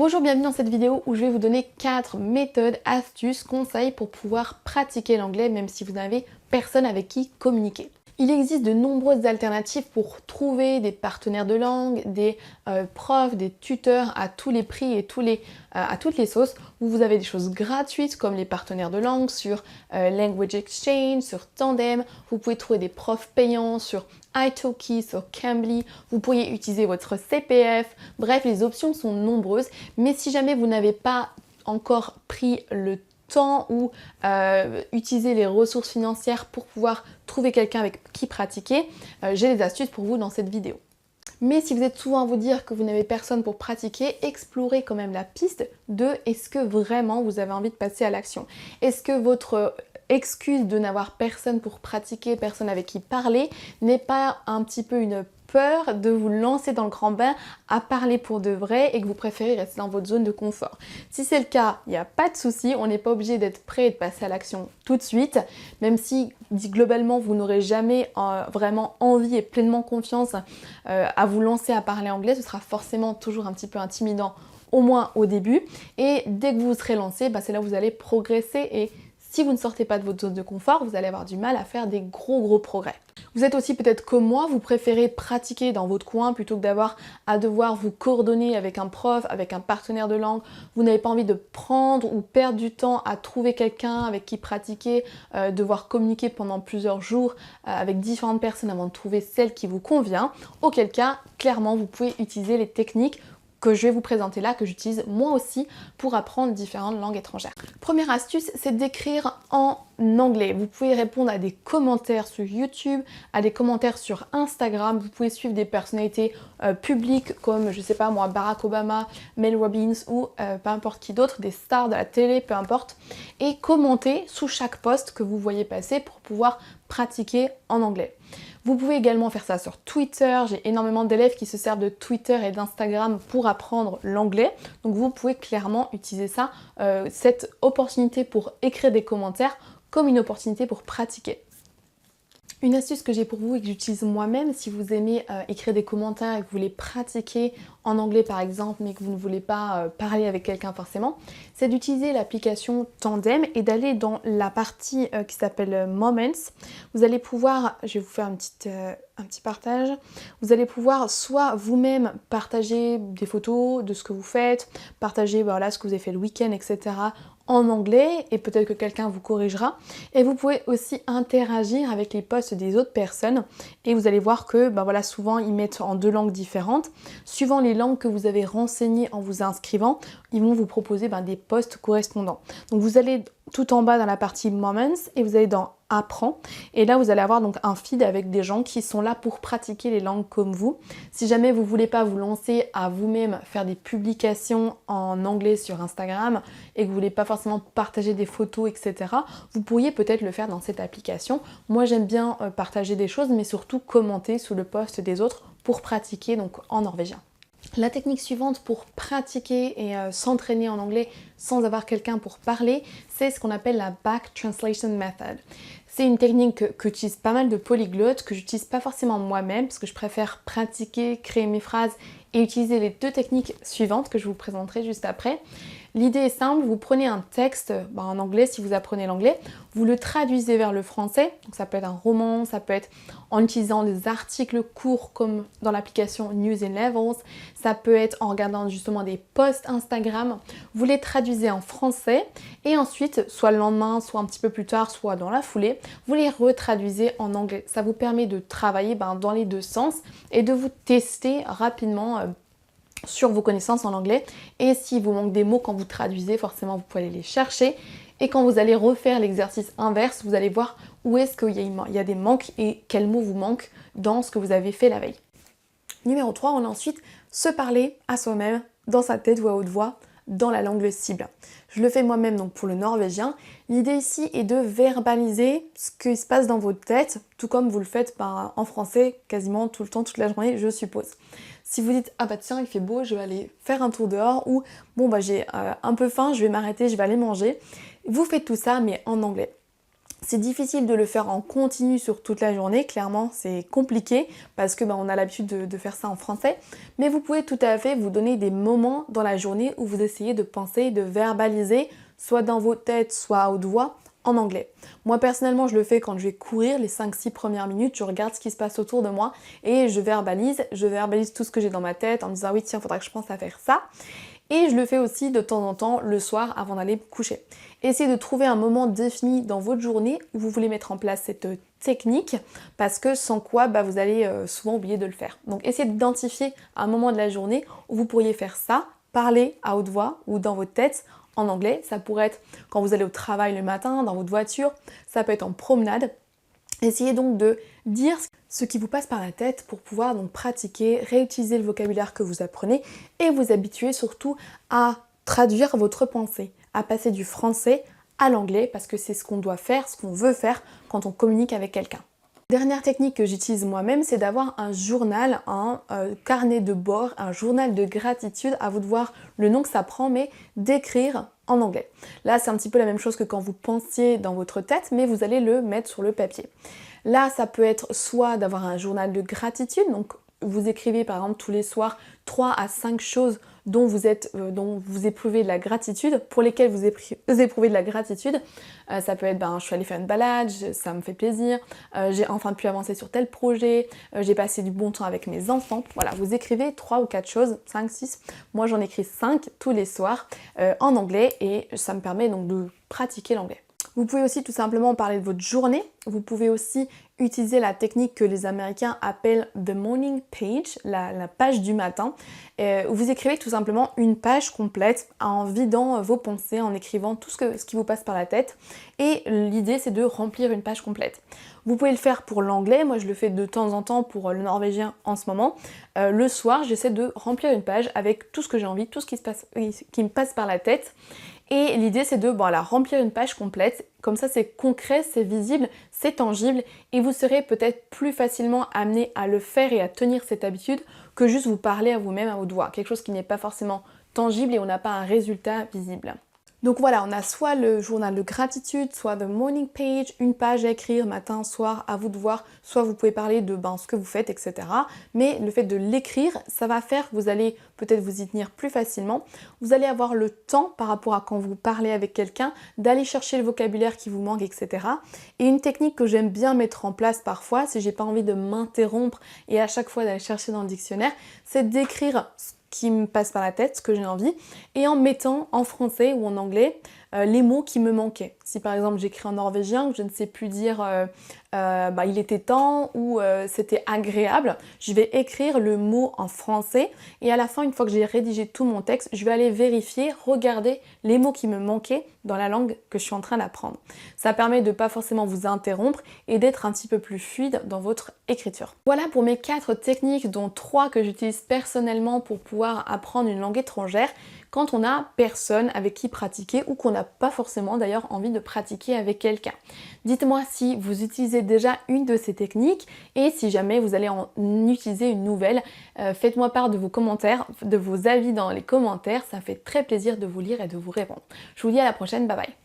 Bonjour, bienvenue dans cette vidéo où je vais vous donner 4 méthodes, astuces, conseils pour pouvoir pratiquer l'anglais même si vous n'avez personne avec qui communiquer. Il existe de nombreuses alternatives pour trouver des partenaires de langue, des profs, des tuteurs à tous les prix et à toutes les sauces, où vous avez des choses gratuites comme les partenaires de langue sur Language Exchange, sur Tandem. Vous pouvez trouver des profs payants sur italki, sur Cambly. Vous pourriez utiliser votre CPF. Bref, les options sont nombreuses, mais si jamais vous n'avez pas encore pris le temps ou utiliser les ressources financières pour pouvoir trouver quelqu'un avec qui pratiquer, j'ai des astuces pour vous dans cette vidéo. Mais si vous êtes souvent à vous dire que vous n'avez personne pour pratiquer, explorez quand même la piste de est-ce que vraiment vous avez envie de passer à l'action. Est-ce que votre excuse de n'avoir personne pour pratiquer, personne avec qui parler, n'est pas un petit peu une peur de vous lancer dans le grand bain à parler pour de vrai et que vous préférez rester dans votre zone de confort. Si c'est le cas, il n'y a pas de souci, on n'est pas obligé d'être prêt et de passer à l'action tout de suite, même si globalement vous n'aurez jamais vraiment envie et pleinement confiance à vous lancer à parler anglais, ce sera forcément toujours un petit peu intimidant, au moins au début, et dès que vous serez lancé, c'est là où vous allez progresser et si vous ne sortez pas de votre zone de confort, vous allez avoir du mal à faire des gros progrès. Vous êtes aussi peut-être comme moi, vous préférez pratiquer dans votre coin plutôt que d'avoir à devoir vous coordonner avec un prof, avec un partenaire de langue. Vous n'avez pas envie de prendre ou perdre du temps à trouver quelqu'un avec qui pratiquer, devoir communiquer pendant plusieurs jours avec différentes personnes avant de trouver celle qui vous convient. Auquel cas, clairement, vous pouvez utiliser les techniques que je vais vous présenter là, que j'utilise moi aussi pour apprendre différentes langues étrangères. Première astuce, c'est d'écrire en anglais. Vous pouvez répondre à des commentaires sur YouTube, à des commentaires sur Instagram. Vous pouvez suivre des personnalités publiques comme, je sais pas moi, Barack Obama, Mel Robbins ou peu importe qui d'autre, des stars de la télé, peu importe, et commenter sous chaque post que vous voyez passer pour pouvoir pratiquer en anglais. Vous pouvez également faire ça sur Twitter. J'ai énormément d'élèves qui se servent de Twitter et d'Instagram pour apprendre l'anglais. Donc vous pouvez clairement utiliser ça, cette opportunité pour écrire des commentaires comme une opportunité pour pratiquer. Une astuce que j'ai pour vous et que j'utilise moi-même, si vous aimez écrire des commentaires et que vous voulez pratiquer en anglais par exemple, mais que vous ne voulez pas parler avec quelqu'un forcément, c'est d'utiliser l'application Tandem et d'aller dans la partie qui s'appelle Moments. Vous allez pouvoir, je vais vous faire un petit partage, vous allez pouvoir soit vous-même partager des photos de ce que vous faites, partager ce que vous avez fait le week-end, etc. en anglais et peut-être que quelqu'un vous corrigera, et vous pouvez aussi interagir avec les posts des autres personnes et vous allez voir que souvent ils mettent en 2 langues différentes. Suivant les langues que vous avez renseignées en vous inscrivant, ils vont vous proposer des posts correspondants. Donc vous allez tout en bas dans la partie Moments et vous allez dans Apprends, et là vous allez avoir donc un feed avec des gens qui sont là pour pratiquer les langues comme vous. Si jamais vous voulez pas vous lancer à vous-même faire des publications en anglais sur Instagram et que vous voulez pas forcément partager des photos, etc., vous pourriez peut-être le faire dans cette application. Moi j'aime bien partager des choses, mais surtout commenter sous le post des autres pour pratiquer donc en norvégien. La technique suivante pour pratiquer et s'entraîner en anglais sans avoir quelqu'un pour parler, c'est ce qu'on appelle la Back Translation Method. C'est une technique qu'utilisent pas mal de polyglottes, que j'utilise pas forcément moi-même parce que je préfère pratiquer, créer mes phrases et utiliser les 2 techniques suivantes que je vous présenterai juste après. L'idée est simple, vous prenez un texte en anglais si vous apprenez l'anglais, vous le traduisez vers le français, donc ça peut être un roman, ça peut être en utilisant des articles courts comme dans l'application News and Levels, ça peut être en regardant justement des posts Instagram, vous les traduisez en français et ensuite, soit le lendemain, soit un petit peu plus tard, soit dans la foulée, vous les retraduisez en anglais. Ça vous permet de travailler dans les 2 sens et de vous tester rapidement sur vos connaissances en anglais, et s'il vous manque des mots quand vous traduisez, forcément vous pouvez aller les chercher, et quand vous allez refaire l'exercice inverse, vous allez voir où est-ce qu'il y a des manques et quels mots vous manquent dans ce que vous avez fait la veille. Numéro 3, on a ensuite se parler à soi-même, dans sa tête ou à haute voix, dans la langue cible. Je le fais moi-même donc pour le norvégien. L'idée ici est de verbaliser ce qui se passe dans votre tête, tout comme vous le faites en français quasiment tout le temps, toute la journée, je suppose. Si vous dites ah tiens il fait beau, je vais aller faire un tour dehors, ou j'ai un peu faim, je vais m'arrêter, je vais aller manger. Vous faites tout ça mais en anglais. C'est difficile de le faire en continu sur toute la journée, clairement c'est compliqué parce que on a l'habitude de faire ça en français, mais vous pouvez tout à fait vous donner des moments dans la journée où vous essayez de penser, de verbaliser, soit dans vos têtes, soit à haute voix, en anglais. Moi personnellement je le fais quand je vais courir les 5-6 premières minutes, je regarde ce qui se passe autour de moi et je verbalise tout ce que j'ai dans ma tête en me disant ah oui tiens faudra que je pense à faire ça. Et je le fais aussi de temps en temps le soir avant d'aller me coucher. Essayez de trouver un moment défini dans votre journée où vous voulez mettre en place cette technique parce que sans quoi vous allez souvent oublier de le faire. Donc essayez d'identifier un moment de la journée où vous pourriez faire ça, parler à haute voix ou dans votre tête en anglais. Ça pourrait être quand vous allez au travail le matin, dans votre voiture, ça peut être en promenade. Essayez donc de dire ce qui vous passe par la tête pour pouvoir donc pratiquer, réutiliser le vocabulaire que vous apprenez et vous habituer surtout à traduire votre pensée, à passer du français à l'anglais parce que c'est ce qu'on doit faire, ce qu'on veut faire quand on communique avec quelqu'un. Dernière technique que j'utilise moi-même, c'est d'avoir un journal, un carnet de bord, un journal de gratitude, à vous de voir le nom que ça prend, mais d'écrire en anglais. Là, c'est un petit peu la même chose que quand vous pensiez dans votre tête, mais vous allez le mettre sur le papier. Là, ça peut être soit d'avoir un journal de gratitude, donc vous écrivez par exemple tous les soirs 3 à 5 choses dont vous éprouvez de la gratitude, pour lesquelles vous éprouvez de la gratitude. Ça peut être je suis allée faire une balade, ça me fait plaisir, j'ai enfin pu avancer sur tel projet, j'ai passé du bon temps avec mes enfants. Voilà, vous écrivez 3 ou 4 choses, 5, 6. Moi j'en écris 5 tous les soirs en anglais et ça me permet donc de pratiquer l'anglais. Vous pouvez aussi tout simplement parler de votre journée. Vous pouvez aussi utiliser la technique que les Américains appellent the morning page, la page du matin. Vous écrivez tout simplement une page complète en vidant vos pensées, en écrivant tout ce qui vous passe par la tête. Et l'idée c'est de remplir une page complète. Vous pouvez le faire pour l'anglais, moi je le fais de temps en temps pour le norvégien en ce moment. Le soir j'essaie de remplir une page avec tout ce que j'ai envie, tout ce qui me passe par la tête. Et l'idée c'est de remplir une page complète, comme ça c'est concret, c'est visible, c'est tangible et vous serez peut-être plus facilement amené à le faire et à tenir cette habitude que juste vous parler à vous-même à haute voix, quelque chose qui n'est pas forcément tangible et on n'a pas un résultat visible. Donc voilà, on a soit le journal de gratitude, soit the morning page, une page à écrire matin, soir, à vous de voir, soit vous pouvez parler de ce que vous faites, etc. Mais le fait de l'écrire, ça va faire que vous allez peut-être vous y tenir plus facilement. Vous allez avoir le temps par rapport à quand vous parlez avec quelqu'un, d'aller chercher le vocabulaire qui vous manque, etc. Et une technique que j'aime bien mettre en place parfois, si j'ai pas envie de m'interrompre et à chaque fois d'aller chercher dans le dictionnaire, c'est d'écrire qui me passe par la tête, ce que j'ai envie, et en mettant en français ou en anglais les mots qui me manquaient. Si par exemple j'écris en norvégien, que je ne sais plus dire il était temps ou c'était agréable, je vais écrire le mot en français et à la fin, une fois que j'ai rédigé tout mon texte, je vais aller vérifier, regarder les mots qui me manquaient dans la langue que je suis en train d'apprendre. Ça permet de pas forcément vous interrompre et d'être un petit peu plus fluide dans votre écriture. Voilà pour mes 4 techniques, dont 3 que j'utilise personnellement pour pouvoir apprendre une langue étrangère quand on n'a personne avec qui pratiquer ou qu'on n'a pas forcément d'ailleurs envie de pratiquer avec quelqu'un. Dites-moi si vous utilisez déjà une de ces techniques et si jamais vous allez en utiliser une nouvelle, faites-moi part de vos commentaires, de vos avis dans les commentaires, ça me fait très plaisir de vous lire et de vous répondre. Je vous dis à la prochaine, bye bye.